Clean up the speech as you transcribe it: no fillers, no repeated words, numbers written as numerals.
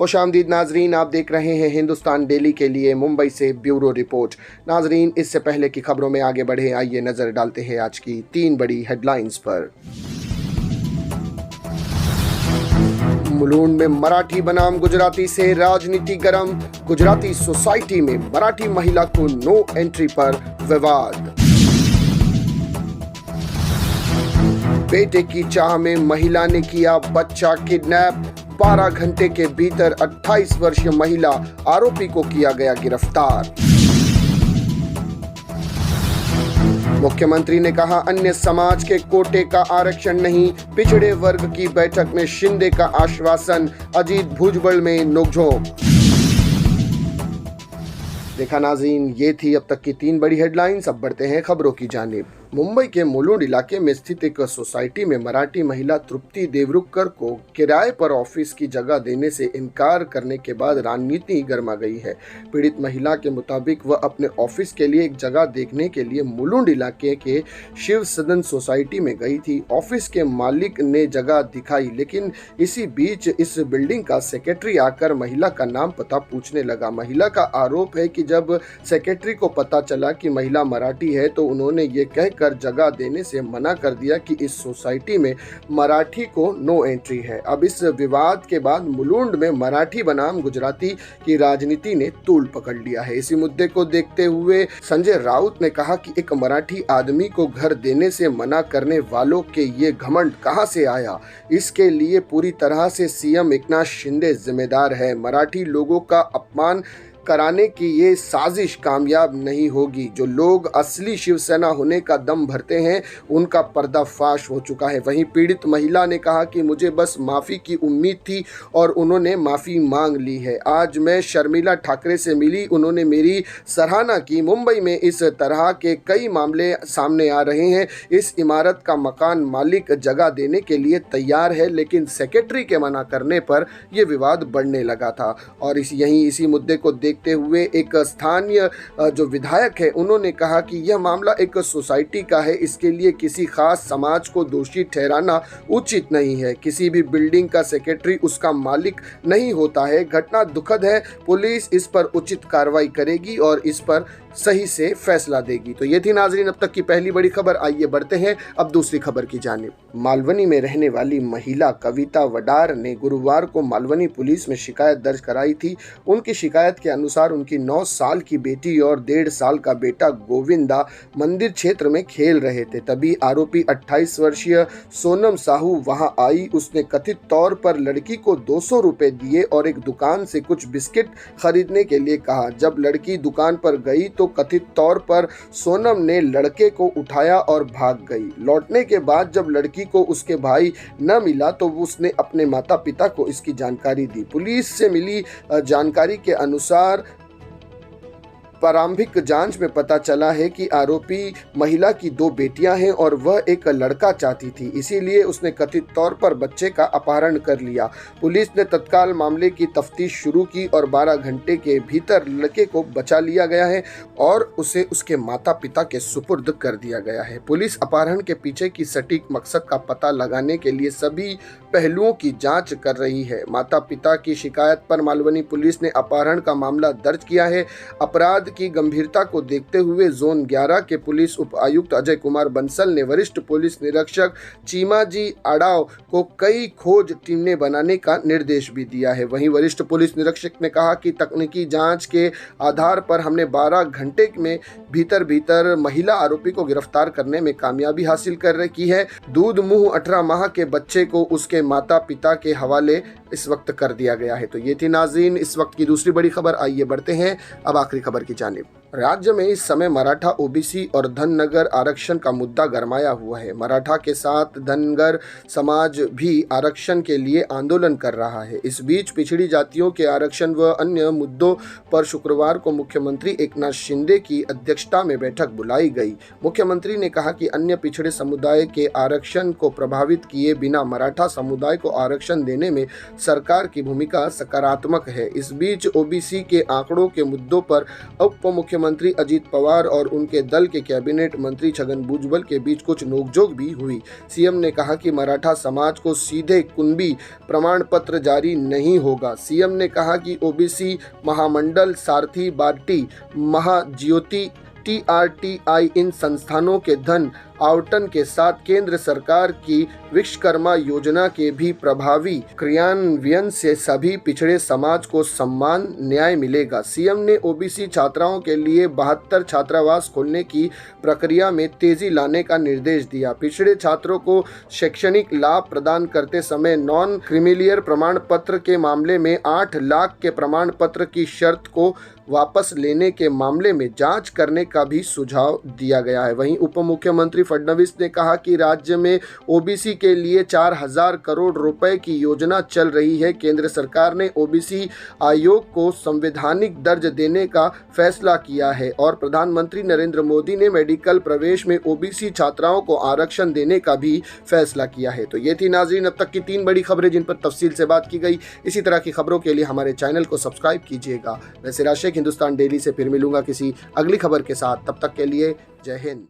खुशामदीद नाजरीन, आप देख रहे हैं हिंदुस्तान डेली के लिए मुंबई से ब्यूरो रिपोर्ट। नाजरीन, इससे पहले की खबरों में आगे बढ़े, आइए नजर डालते हैं आज की 3 बड़ी हेडलाइंस पर। मुलुंड में मराठी बनाम गुजराती से राजनीति गरम। गुजराती सोसाइटी में मराठी महिला को नो एंट्री पर विवाद। बेटे की चाह में महिला ने किया बच्चा किडनैप। 12 घंटे के भीतर 28 वर्षीय महिला आरोपी को किया गया गिरफ्तार। मुख्यमंत्री ने कहा, अन्य समाज के कोटे का आरक्षण नहीं। पिछड़े वर्ग की बैठक में शिंदे का आश्वासन। अजीत भुजबल में नोकझोंक। देखा नाज़रीन, ये थी अब तक की 3 बड़ी हेडलाइंस। अब बढ़ते हैं खबरों की जानिब। मुंबई के मुलुंड इलाके में स्थित एक सोसाइटी में मराठी महिला तृप्ति देवरुखकर को किराए पर ऑफिस की जगह देने से इनकार करने के बाद राजनीति गर्मा गई है। पीड़ित महिला के मुताबिक वह अपने ऑफिस के लिए एक जगह देखने के लिए मुलुंड इलाके के शिव सदन सोसाइटी में गई थी। ऑफिस के मालिक ने जगह दिखाई, लेकिन इसी बीच इस बिल्डिंग का सेक्रेटरी आकर महिला का नाम पता पूछने लगा। महिला का आरोप है कि जब सेक्रेटरी को पता चला कि महिला मराठी है तो उन्होंने ये कहकर जगह देने से मना कर दिया कि इस सोसाइटी में मराठी को नो एंट्री है। अब इस विवाद के बाद मुलुंड में मराठी बनाम गुजराती की राजनीति ने तूल पकड़ लिया है। इसी मुद्दे को देखते हुए संजय राउत ने कहा कि एक मराठी आदमी को घर देने से मना करने वालों के ये घमंड कहां से आया। इसके लिए पूरी तरह से सीएम एकनाथ शिंदे जिम्मेदार है। मराठी लोगों का अपमान कराने की ये साजिश कामयाब नहीं होगी। जो लोग असली शिवसेना होने का दम भरते हैं उनका पर्दाफाश हो चुका है। वहीं पीड़ित महिला ने कहा कि मुझे बस माफ़ी की उम्मीद थी और उन्होंने माफ़ी मांग ली है। आज मैं शर्मिला ठाकरे से मिली, उन्होंने मेरी सराहना की। मुंबई में इस तरह के कई मामले सामने आ रहे हैं। इस इमारत का मकान मालिक जगह देने के लिए तैयार है, लेकिन सेक्रेटरी के मना करने पर यह विवाद बढ़ने लगा था। और इसी मुद्दे को देखते हुए एक स्थानीय जो विधायक है उन्होंने कहा कि यह मामला एक सोसाइटी का है, इसके लिए किसी खास समाज को दोषी ठहराना उचित नहीं है। किसी भी बिल्डिंग का सेक्रेटरी उसका मालिक नहीं होता है। घटना दुखद है, पुलिस इस पर उचित कार्रवाई करेगी और इस पर सही से फैसला देगी। तो ये थी नाजरीन अब तक की पहली बड़ी खबर। आइए बढ़ते हैं अब दूसरी खबर की जानिब। मालवनी में रहने वाली महिला कविता वडार ने गुरुवार को मालवनी पुलिस में शिकायत दर्ज कराई थी। उनकी शिकायत के अनुसार उनकी 9 साल की बेटी और 1.5 साल का बेटा गोविंदा मंदिर क्षेत्र में खेल रहे थे। तभी आरोपी 28 वर्षीय सोनम साहू वहां आई। उसने कथित तौर पर लड़की को 200 रुपए दिए और एक दुकान से कुछ बिस्किट खरीदने के लिए कहा। जब लड़की दुकान पर गई तो कथित तौर पर सोनम ने लड़के को उठाया और भाग गई। लौटने के बाद जब लड़की को उसके भाई न मिला तो उसने अपने माता पिता को इसकी जानकारी दी। पुलिस से मिली जानकारी के अनुसार प्रारंभिक जांच में पता चला है कि आरोपी महिला की 2 बेटियां हैं और वह एक लड़का चाहती थी, इसीलिए उसने कथित तौर पर बच्चे का अपहरण कर लिया। पुलिस ने तत्काल मामले की तफ्तीश शुरू की और 12 घंटे के भीतर लड़के को बचा लिया गया है और उसे उसके माता पिता के सुपुर्द कर दिया गया है। पुलिस अपहरण के पीछे की सटीक मकसद का पता लगाने के लिए सभी पहलुओं की जांच कर रही है। माता पिता की शिकायत पर मालवनी पुलिस ने अपहरण का मामला दर्ज किया है। अपराध की गंभीरता को देखते हुए जोन 11 के पुलिस उप आयुक्त अजय कुमार बंसल ने वरिष्ठ पुलिस निरीक्षक चीमाजी आड़ाव को कई खोज टीमें बनाने का निर्देश भी दिया है। वहीं वरिष्ठ पुलिस निरीक्षक ने कहा कि तकनीकी जांच के आधार पर हमने 12 घंटे में भीतर महिला आरोपी को गिरफ्तार करने में कामयाबी हासिल की है। दूध मुंह 18 माह के बच्चे को उसके माता पिता के हवाले इस वक्त कर दिया गया है। तो ये थी नाज़रीन इस वक्त की दूसरी बड़ी खबर। आइए बढ़ते हैं अब आखिरी खबर की जानिब। राज्य में इस समय मराठा ओबीसी और धनगर आरक्षण का मुद्दा गरमाया हुआ है। मराठा के साथ धनगर समाज भी आरक्षण के लिए आंदोलन कर रहा है। इस बीच पिछड़ी जातियों के आरक्षण व अन्य मुद्दों पर शुक्रवार को मुख्यमंत्री एकनाथ शिंदे की अध्यक्षता में बैठक बुलाई गई। मुख्यमंत्री ने कहा कि अन्य पिछड़े समुदाय के आरक्षण को प्रभावित किए बिना मराठा समुदाय को आरक्षण देने में सरकार की भूमिका सकारात्मक है। इस बीच ओबीसी के आंकड़ों के मुद्दों पर उप मुख्यमंत्री मुख्यमंत्री अजित पवार और उनके दल के कैबिनेट मंत्री छगन भुजबल के बीच कुछ नोकझोंक भी हुई। सीएम ने कहा कि मराठा समाज को सीधे कुणबी प्रमाण पत्र जारी नहीं होगा। सीएम ने कहा कि ओबीसी महामंडल, सारथी, बार्टी, महाज्योति, TRTI इन संस्थानों के धन आवंटन के साथ केंद्र सरकार की विश्वकर्मा योजना के भी प्रभावी क्रियान्वयन से सभी पिछड़े समाज को सम्मान न्याय मिलेगा। सीएम ने ओबीसी छात्राओं के लिए 72 छात्रावास खोलने की प्रक्रिया में तेजी लाने का निर्देश दिया। पिछड़े छात्रों को शैक्षणिक लाभ प्रदान करते समय नॉन क्रीमिलियर प्रमाण पत्र के मामले में 8 लाख के प्रमाण पत्र की शर्त को वापस लेने के मामले में जांच करने का भी सुझाव दिया गया है। वहीं उप मुख्यमंत्री फडणवीस ने कहा कि राज्य में ओबीसी के लिए 4000 करोड़ रुपए की योजना चल रही है। केंद्र सरकार ने ओबीसी आयोग को संवैधानिक दर्जा देने का फैसला किया है और प्रधानमंत्री नरेंद्र मोदी ने मेडिकल प्रवेश में ओबीसी छात्राओं को आरक्षण देने का भी फैसला किया है। तो ये थी नाज़रीन अब तक की 3 बड़ी खबरें जिन पर तफसील से बात की गई। इसी तरह की खबरों के लिए हमारे चैनल को सब्सक्राइब कीजिएगा। वैसे राशिक हिंदुस्तान डेली से फिर मिलूंगा किसी अगली खबर के साथ। तब तक के लिए जय हिंद।